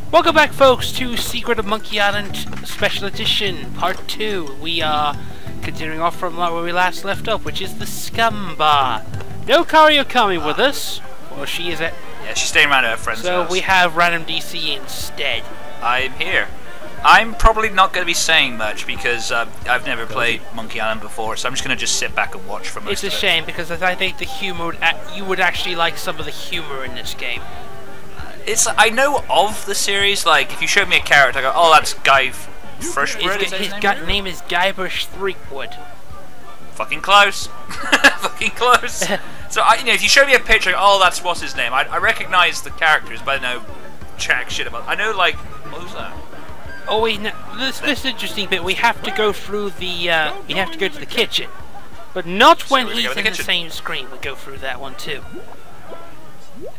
Welcome back, folks, to Secret of Monkey Island Special Edition, Part 2. We are continuing off from where we last left off, which is the Scum Bar. No Kari coming with us, or she is at... Yeah, she's staying around at her friend's house. So we have Random DC instead. I'm here. I'm probably not going to be saying much because I've never played Monkey Island before, so I'm just going to sit back and watch for most of it. It's a shame, because I think the humor, you would actually like some of the humor in this game. I know of the series, like, if you showed me a character, I go, oh, that's Guy Freshbread, His name is Guybrush Threepwood. Fucking close. Fucking close. So, if you show me a picture, oh, that's what's his name. I recognize the characters, but I know jack shit about. I know, like, what was that? Oh wait, no, this interesting bit. We have to go through the. We have to go to the kitchen, but not when he's in the same screen. We go through that one too.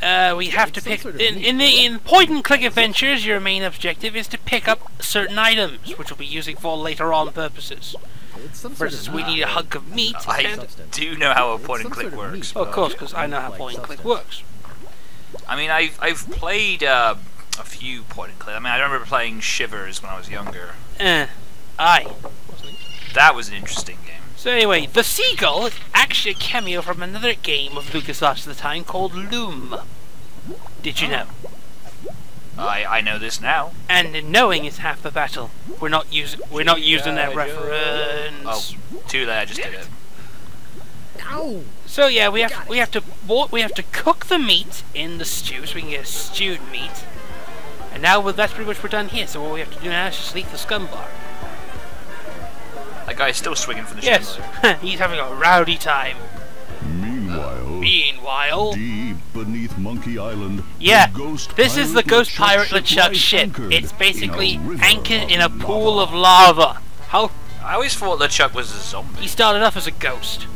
We have to pick in point and click adventures. Your main objective is to pick up certain items, which we'll be using for later on purposes. Versus, we need a hunk of meat. I do know how a point and click works. Oh, of course, because I know how point and click works. I mean, I've played a few point and click. I mean, I remember playing Shivers when I was younger. Aye. That was an interesting game. So anyway, the seagull is actually a cameo from another game of LucasArts at the time called Loom. Did you know? I know this now. And knowing is half the battle. We're not using that reference. Oh, too late. I just did it. Ow. So yeah, we have to cook the meat in the stew so we can get stewed meat. And now that's pretty much we're done here. So what we have to do now is just leave the Scum Bar. That guy's still swinging for the yes, he's having a rowdy time. Meanwhile, deep beneath Monkey Island, yeah, this is the ghost pirate LeChuck ship. It's basically anchored in a pool of lava. How? I always thought LeChuck was a zombie. He started off as a ghost.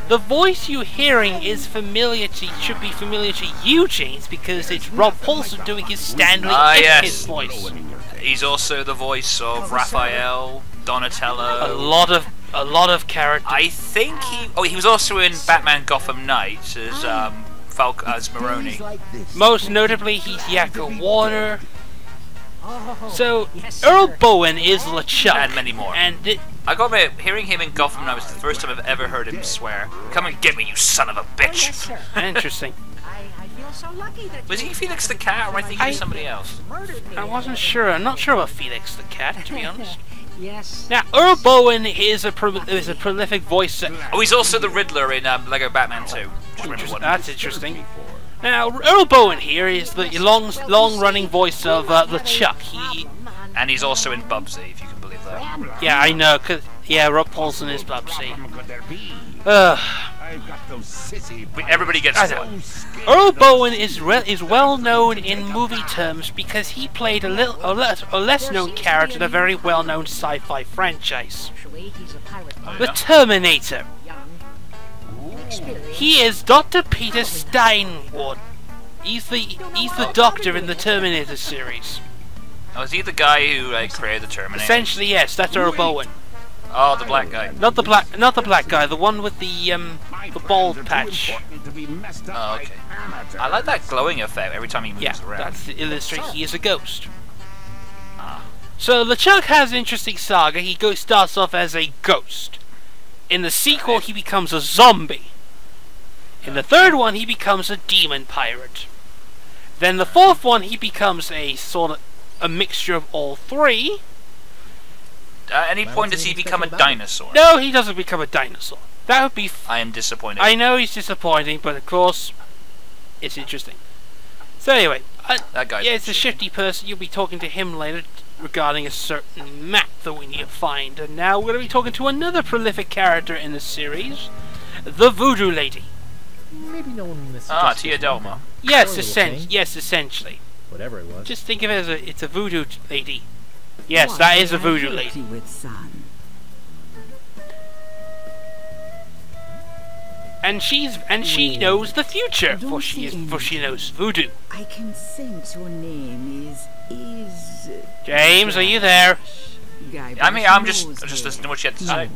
The voice you're hearing is should be familiar to you, James, because it's Rob Paulson doing his Stanley his voice. He's also the voice of Raphael, Donatello. A lot of characters. I think he was also in Batman Gotham Knights as as Maroni. Most notably, he's Yakko Warner. So Earl Bowen is LeChuck, and many more. And I got to admit, hearing him in Gotham Knights was the first time I've ever heard him swear. Come and get me, you son of a bitch! Interesting. Was he Felix the Cat, or am I thinking of somebody else? I wasn't sure. I'm not sure about Felix the Cat, to be honest. Yes. Now, Earl Bowen is a prolific voice. Oh, he's also the Riddler in Lego Batman 2. That's interesting. Now, Earl Bowen here is the long-running voice of LeChuck. And he's also in Bubsy, if you can believe that. Yeah, I know. Yeah, Rob Paulson is Bubsy. Everybody gets one. Earl Bowen is well known in movie terms because he played a less known character in a very well known sci-fi franchise, The Terminator. He is Dr. Peter Steinward. He's the Doctor in the Terminator series. Oh, is he the guy who created the Terminator? Essentially, yes. That's Earl Bowen. Oh, the black guy. Not the black guy. The one with the bald patch. Oh, okay. I like that glowing effect every time he moves around. That's to illustrate he is a ghost. So LeChuck has an interesting saga. He starts off as a ghost. In the sequel, he becomes a zombie. In the third one, he becomes a demon pirate. Then the fourth one, he becomes a sort of a mixture of all three. At any point does he become a dinosaur? No, he doesn't become a dinosaur. That would be... I am disappointed. I know he's disappointing, but of course, it's interesting. So anyway, that guy. Yeah, it's a shifty person. You'll be talking to him later regarding a certain map that we need to find. And now we're going to be talking to another prolific character in the series, the Voodoo Lady. Maybe no one missed. Tia Delma. Yes, essentially. Whatever it was. Just think of it as it's a voodoo lady. Yes, that is a voodoo lady. And she knows the future, for she knows voodoo. I can sense your name is James, are you there? I mean, I'm just listening to what she had to say.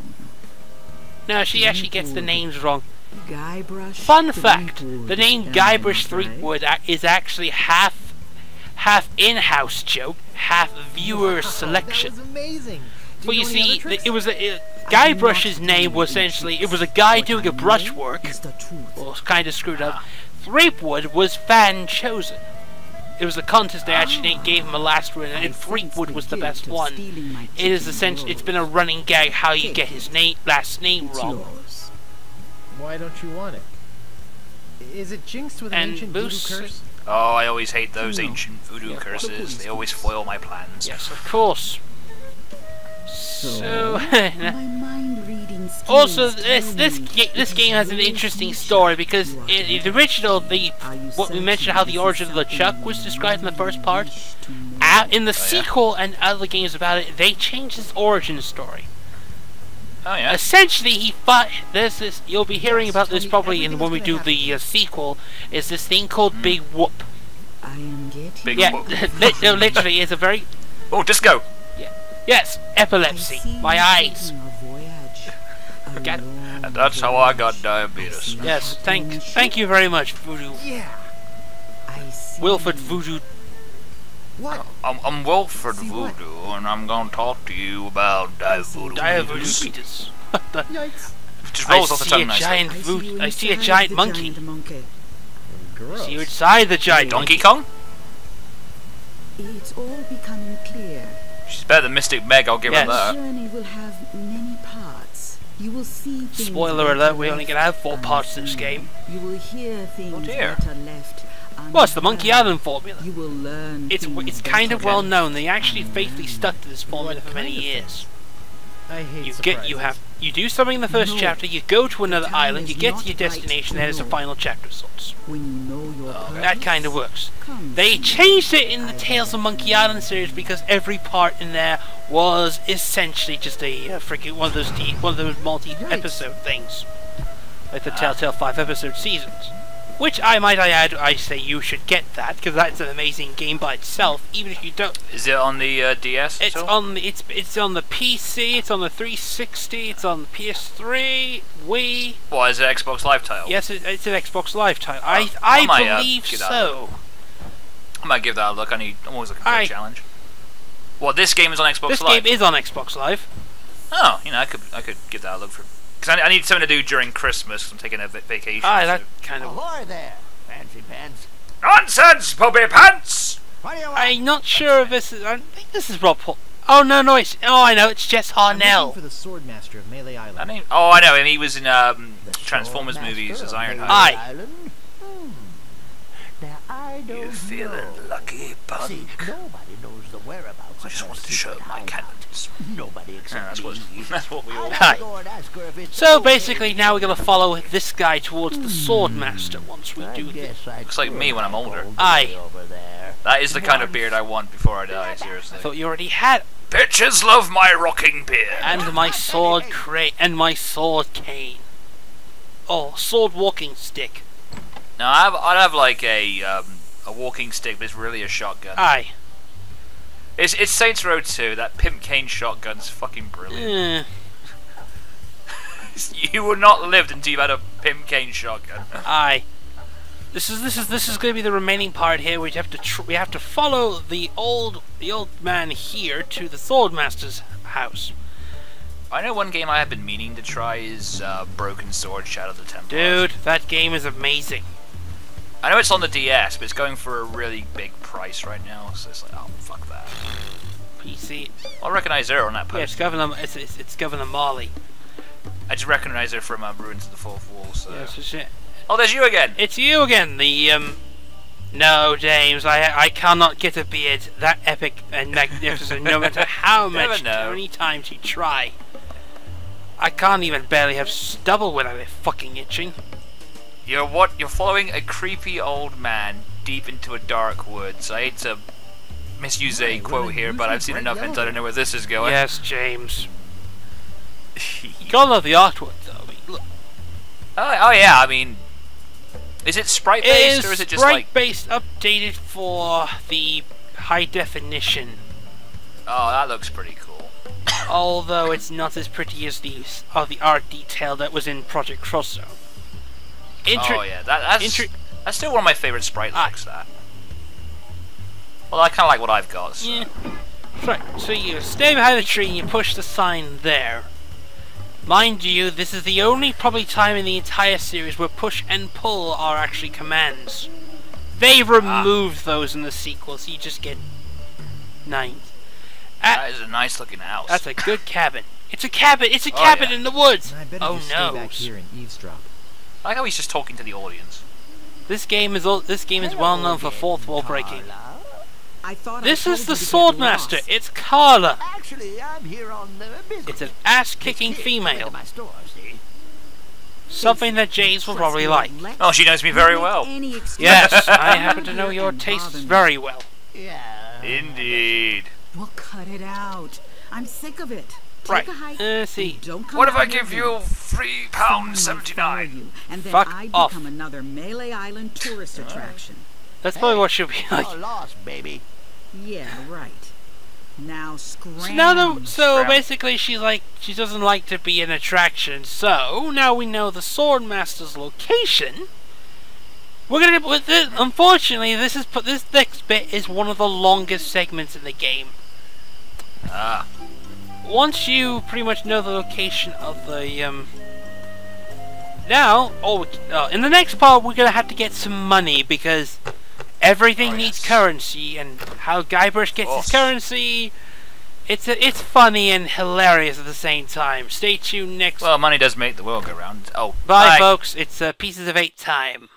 No, she actually gets the names wrong. Guybrush Fun fact: Threepwood. the name Am I Guybrush not Threepwood right? is actually half in-house joke, half viewer selection. That was amazing. Do Well, you know any other see, tricks? it was Guybrush's name was essentially it was a guy doing a brushwork, Is the truth. well, it's kind of screwed up. Threepwood was fan chosen. It was a contest they actually gave him a last win, and Threepwood was the best one. It is essentially it's been a running gag how you get his last name wrong. Yours. Why don't you want it? Is it jinxed with an And ancient Boost- voodoo curse? Oh, I always hate those No. ancient voodoo curses. They always foil my plans. Yes, of course. So, My mind reading skills also tell this me this it game has is an your interesting future story because you are in the to original Are you what we mentioned how the certain origin of this is LeChuck something was described in the first you part. wish to know? In the yeah? sequel and other games about it, they changed his origin story. Oh yeah. Essentially, he fought. There's this. You'll be hearing Yes, about tell this me probably everything when we that's do gonna the sequel. Is this thing called Big Whoop? I am getting Big Yeah, Whoop. no, literally, it's a very Oh, disco. yes, epilepsy. My eyes. Forget- And that's how I got diabetes. Yes, thank you very much, Voodoo. Yeah. Wilfred Voodoo. What? I'm Wilfred See what? Voodoo, and I'm gonna talk to you about Voodoo. Voodoo Peters. Yikes. Just I rolls off the see tongue a nicely. giant voodoo. I see a giant monkey. Gross. See you inside the giant Donkey monkey. Kong? It's all becoming clear. She's better than Mystic Meg, I'll give Yes. her The that. journey will have many parts. You will see things Spoiler that alert, are we only left can have 4 parts in this unseen. game. You will hear things dear. that are left Well, it's the Monkey unheard. Island formula. You will learn It's things kind that of are well left known. They actually faithfully unknown. stuck to this formula What for many kind of years. I hate You do something in the first No. chapter, you go to another time island, you is get not to your right destination, to there's the know. final chapter sorts. When you know your purpose, That kind of works. come They to changed it in the Tales of Monkey Island series because every part in there was essentially just a freaking one of those multi-episode things, like the Telltale 5-episode seasons. Which I might add, I say you should get that because that's an amazing game by itself. Even if you don't, Is it on the DS? it's at all? on the it's on the PC, it's on the 360, it's on the PS3, Wii. What, is it Xbox Live title? Yes, it's an Xbox Live title. I I might, believe get that. so. I might give that a look. I'm always looking for I- a challenge. What, this game is on Xbox This Live? game is on Xbox Live. Oh, I could give that a look for. Because I need something to do during Christmas. 'Cause I'm taking a vacation. Ah, so- that kind of. Ahoy there, fancy pants. Nonsense, Bobby Pants! What do you want? I'm not sure if this is. I think this is Rob Paul. Oh no, it's. Oh, I know. It's Jess I'm looking Harnell. for the Swordmaster of Melee Island. I mean, oh, I know, and he was in The Transformers Sword movies Master as of Ironhide. Melee Aye. Island? Now, I don't You feeling know. lucky, See, punk? nobody knows the whereabouts I of just her wanted to show secret my hideout. cannons. Nobody Yeah, except that's what me. that's what we all. I'll Aye. go and ask her if it's So okay. basically, now we're gonna follow this guy towards the Swordmaster once we I do this. guess I Looks like me when I'm could older. all the Aye. way over there. That is the kind of beard I want before I die. I Seriously. thought you already had. Bitches love my rocking beard. And my sword and my sword cane. Oh, sword walking stick. Now I'd have like a walking stick, but it's really a shotgun. Aye. It's Saints Row 2. That pimp cane shotgun's fucking brilliant. You would not lived until you had a pimp cane shotgun. Aye. This is going to be the remaining part here. We have to follow the old man here to the Swordmaster's house. I know one game I have been meaning to try is Broken Sword Shadow of the Templars. Dude, that game is amazing. I know it's on the DS, but it's going for a really big price right now, so it's like, oh, fuck that. PC. I'll recognize her on that Yeah, it's post. Governor. It's Governor Marley. I just recognize her from Ruins of the Fourth Wall, so... Yes, it's it. Oh, there's you again! It's you again. No, James. I cannot get a beard that epic and magnificent. No matter how many times you try. I can't even barely have stubble without it fucking itching. You're what? You're following a creepy old man deep into a dark woods. I hate to misuse a Hey, quote what a here, but I've seen bright enough yellow. hints. I don't know where this is going. Yes, James. You gotta love the artwork, though. I mean, look. Oh yeah, I mean, is it sprite based or is it just like? sprite-based, updated for the high definition. Oh, that looks pretty cool. Although it's not as pretty as the art detail that was in Project Crosszone. Oh yeah, that's still one of my favourite sprite looks. That. Well, I kind of like what I've got. So. Yeah. Right. So you stay behind the tree and you push the sign there. Mind you, this is the only probably time in the entire series where push and pull are actually commands. They removed those in the sequel, so you just get 9. That is a nice looking house. That's a good cabin. It's a cabin. It's a cabin in the woods. I better Oh just stay no! back here and eavesdrop. I like how he's just talking to the audience. This game is well known for fourth wall breaking. I thought This I is the told you to get Swordmaster. lost. It's Carla. Actually, I'm here on business. It's an ass-kicking This kid female. came to my store, see? Something that James will probably like. Oh, she knows me very well. Any excuse. Yes, I happen to know your tastes very well. Yeah. Indeed. Well, cut it out. I'm sick of it. Right. Take a hike. Let's see. Don't come What if out I here give again. you Someone will follow £3.79? you, and then Fuck I'd off. become another Melee Island tourist attraction. That's probably what she'll be like. You're lost, baby. Yeah, right. Now scram. So now, so Scram. basically, she's like, she doesn't like to be an attraction. So now we know the Swordmaster's location. We're gonna with this. Unfortunately, this next bit is one of the longest segments in the game. Ah. Once you pretty much know the location of the now, in the next part, we're gonna have to get some money because everything needs currency, and how Guybrush gets his currency. It's funny and hilarious at the same time. Stay tuned next. Well, money does make the world go round. Oh, Bye, folks. It's Pieces of 8 time.